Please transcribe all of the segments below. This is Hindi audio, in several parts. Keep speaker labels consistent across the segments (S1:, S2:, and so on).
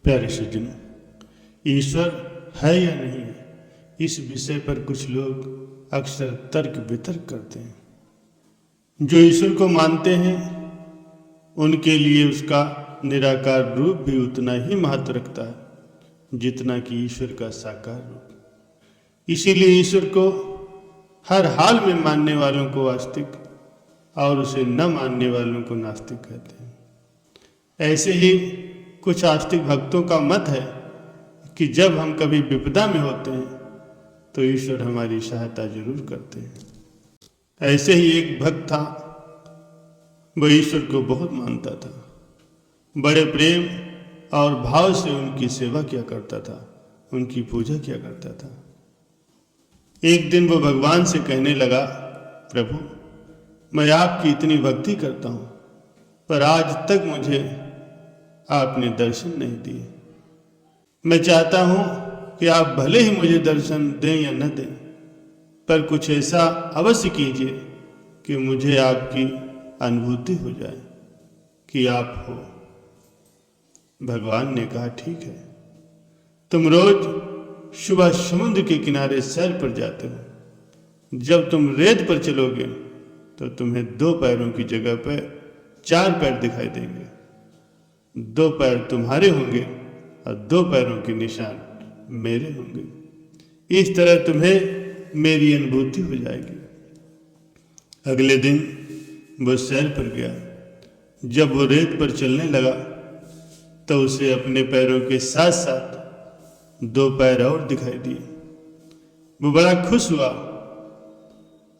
S1: प्यारे सज्जनों, ईश्वर है या नहीं है, इस विषय पर कुछ लोग अक्सर तर्क वितर्क करते हैं। जो ईश्वर को मानते हैं उनके लिए उसका निराकार रूप भी उतना ही महत्व रखता है जितना कि ईश्वर का साकार रूप। इसीलिए ईश्वर को हर हाल में मानने वालों को आस्तिक और उसे न मानने वालों को नास्तिक कहते हैं। ऐसे ही कुछ आस्तिक भक्तों का मत है कि जब हम कभी विपदा में होते हैं तो ईश्वर हमारी सहायता जरूर करते हैं। ऐसे ही एक भक्त था, वह ईश्वर को बहुत मानता था, बड़े प्रेम और भाव से उनकी सेवा किया करता था, उनकी पूजा किया करता था। एक दिन वो भगवान से कहने लगा, प्रभु मैं आपकी इतनी भक्ति करता हूं पर आज तक मुझे आपने दर्शन नहीं दिए। मैं चाहता हूं कि आप भले ही मुझे दर्शन दें या न दें, पर कुछ ऐसा अवश्य कीजिए कि मुझे आपकी अनुभूति हो जाए कि आप हो। भगवान ने कहा, ठीक है, तुम रोज सुबह समुद्र के किनारे सैर पर जाते हो। जब तुम रेत पर चलोगे तो तुम्हें 2 पैरों की जगह पर 4 पैर दिखाई देंगे। 2 पैर तुम्हारे होंगे और 2 पैरों के निशान मेरे होंगे। इस तरह तुम्हें मेरी अनुभूति हो जाएगी। अगले दिन वो सैर पर गया। जब वो रेत पर चलने लगा तो उसे अपने पैरों के साथ साथ 2 पैर और दिखाई दिए। वो बड़ा खुश हुआ।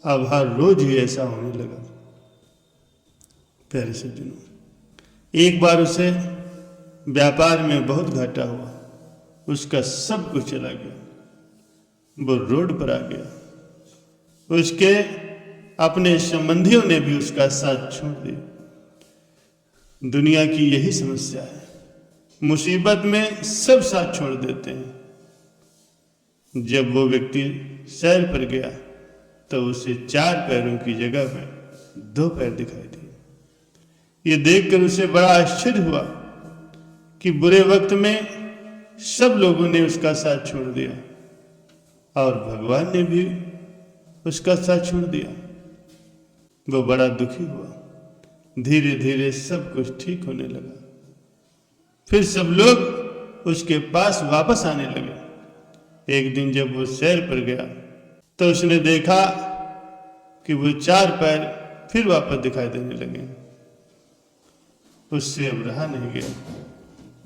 S1: अब हर रोज ही ऐसा होने लगा। प्यारे सज्जनों, एक बार उसे व्यापार में बहुत घाटा हुआ। उसका सब कुछ चला गया। वो रोड पर आ गया। उसके अपने संबंधियों ने भी उसका साथ छोड़ दिया। दुनिया की यही समस्या है, मुसीबत में सब साथ छोड़ देते हैं। जब वो व्यक्ति सैर पर गया तो उसे 4 पैरों की जगह में 2 पैर दिखाई दिए। ये देखकर उसे बड़ा आश्चर्य हुआ कि बुरे वक्त में सब लोगों ने उसका साथ छोड़ दिया और भगवान ने भी उसका साथ छोड़ दिया। वो बड़ा दुखी हुआ। धीरे धीरे सब कुछ ठीक होने लगा। फिर सब लोग उसके पास वापस आने लगे। एक दिन जब वो सैर पर गया तो उसने देखा कि वो 4 पैर फिर वापस दिखाई देने लगे। उससे अब रहा नहीं गया।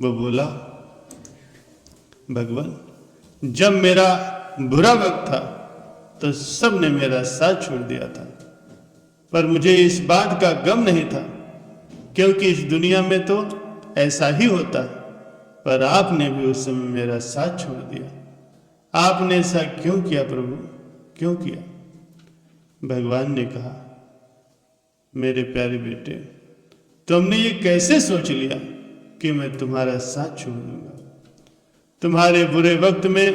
S1: वो बोला, भगवान जब मेरा बुरा वक्त था तो सब ने मेरा साथ छोड़ दिया था, पर मुझे इस बात का गम नहीं था क्योंकि इस दुनिया में तो ऐसा ही होता है। पर आपने भी उस समय मेरा साथ छोड़ दिया। आपने ऐसा क्यों किया प्रभु, क्यों किया? भगवान ने कहा, मेरे प्यारे बेटे, तुमने ये कैसे सोच लिया कि मैं तुम्हारा साथ छोड़ दूंगा? तुम्हारे बुरे वक्त में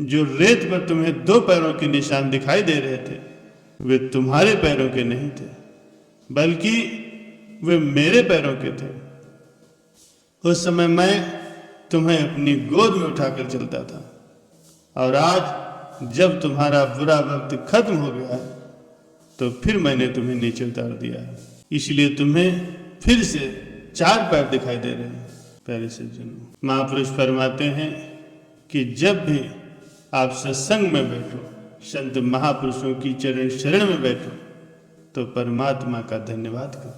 S1: जो रेत पर तुम्हें 2 पैरों के निशान दिखाई दे रहे थे वे तुम्हारे पैरों के नहीं थे, बल्कि वे मेरे पैरों के थे। उस समय मैं तुम्हें अपनी गोद में उठाकर चलता था और आज जब तुम्हारा बुरा वक्त खत्म हो गया है तो फिर मैंने तुम्हें नीचे उतार दिया है। इसलिए तुम्हें फिर से 4 पैर दिखाई दे रहे हैं। प्यारे सज्जनों, महापुरुष फरमाते हैं कि जब भी आप सत्संग में बैठो, संत महापुरुषों की चरण शरण में बैठो तो परमात्मा का धन्यवाद करो,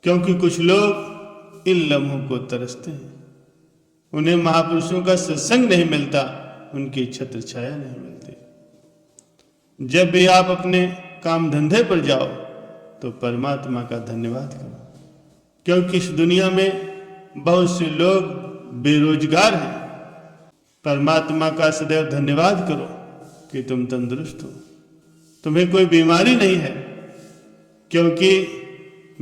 S1: क्योंकि कुछ लोग इन लम्हों को तरसते हैं। उन्हें महापुरुषों का सत्संग नहीं मिलता, उनकी छत्र छाया नहीं मिलती। जब भी आप अपने काम धंधे पर जाओ तो परमात्मा का धन्यवाद करो, क्योंकि इस दुनिया में बहुत से लोग बेरोजगार हैं। परमात्मा का सदैव धन्यवाद करो कि तुम तंदुरुस्त हो, तुम्हें कोई बीमारी नहीं है, क्योंकि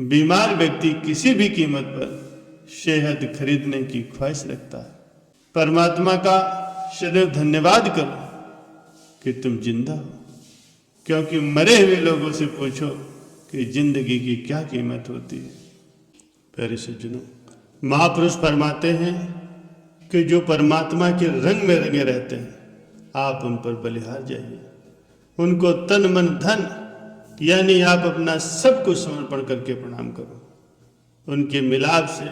S1: बीमार व्यक्ति किसी भी कीमत पर सेहत खरीदने की ख्वाहिश रखता है। परमात्मा का सदैव धन्यवाद करो कि तुम जिंदा हो, क्योंकि मरे हुए लोगों से पूछो कि जिंदगी की क्या कीमत होती है। प्यारे सज्जनों, महापुरुष फरमाते हैं कि जो परमात्मा के रंग में रंगे रहते हैं, आप उन पर बलिहार जाइए, उनको तन मन धन यानी आप अपना सब कुछ समर्पण करके प्रणाम करो। उनके मिलाप से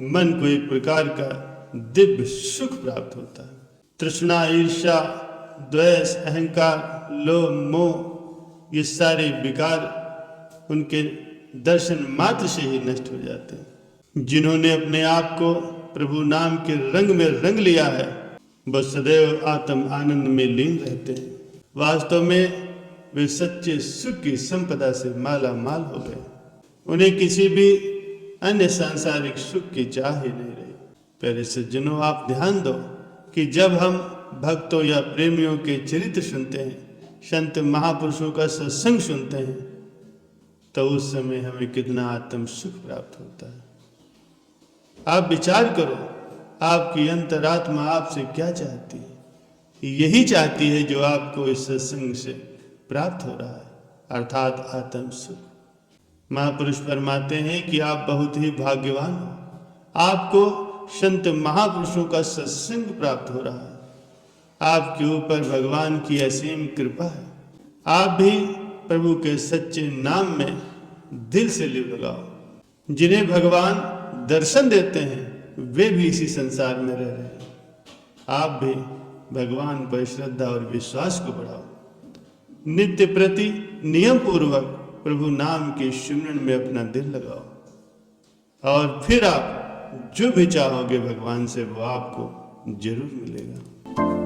S1: मन को एक प्रकार का दिव्य सुख प्राप्त होता है। तृष्णा, ईर्ष्या, द्वेष, अहंकार, लोभ, मोह, ये सारे विकार उनके दर्शन मात्र से ही नष्ट हो जाते हैं। जिन्होंने अपने आप को प्रभु नाम के रंग में रंग लिया है, वह सदैव आत्म आनंद में लीन रहते हैं। वास्तव में वे सच्चे सुख की संपदा से माला माल हो गए। उन्हें किसी भी अन्य सांसारिक सुख की चाह ही नहीं रही। प्यारे सज्जनों, आप ध्यान दो कि जब हम भक्तों या प्रेमियों के चरित्र सुनते हैं, संत महापुरुषों का सत्संग सुनते हैं, तो उस समय हमें कितना आत्म सुख प्राप्त होता है। आप विचार करो, आपकी अंतरात्मा आपसे क्या चाहती है? यही चाहती है जो आपको इस सत्संग से प्राप्त हो रहा है, अर्थात आत्म सुख। महापुरुष फरमाते हैं कि आप बहुत ही भाग्यवान हो, आपको संत महापुरुषों का सत्संग प्राप्त हो रहा है। आपके ऊपर भगवान की असीम कृपा है। आप भी प्रभु के सच्चे नाम में दिल से लिव लगाओ। जिन्हें भगवान दर्शन देते हैं वे भी इसी संसार में रह रहे हैं। आप भी भगवान पर श्रद्धा और विश्वास को बढ़ाओ। नित्य प्रति नियम पूर्वक प्रभु नाम के सुमिरन में अपना दिल लगाओ और फिर आप जो भी चाहोगे भगवान से वो आपको जरूर मिलेगा।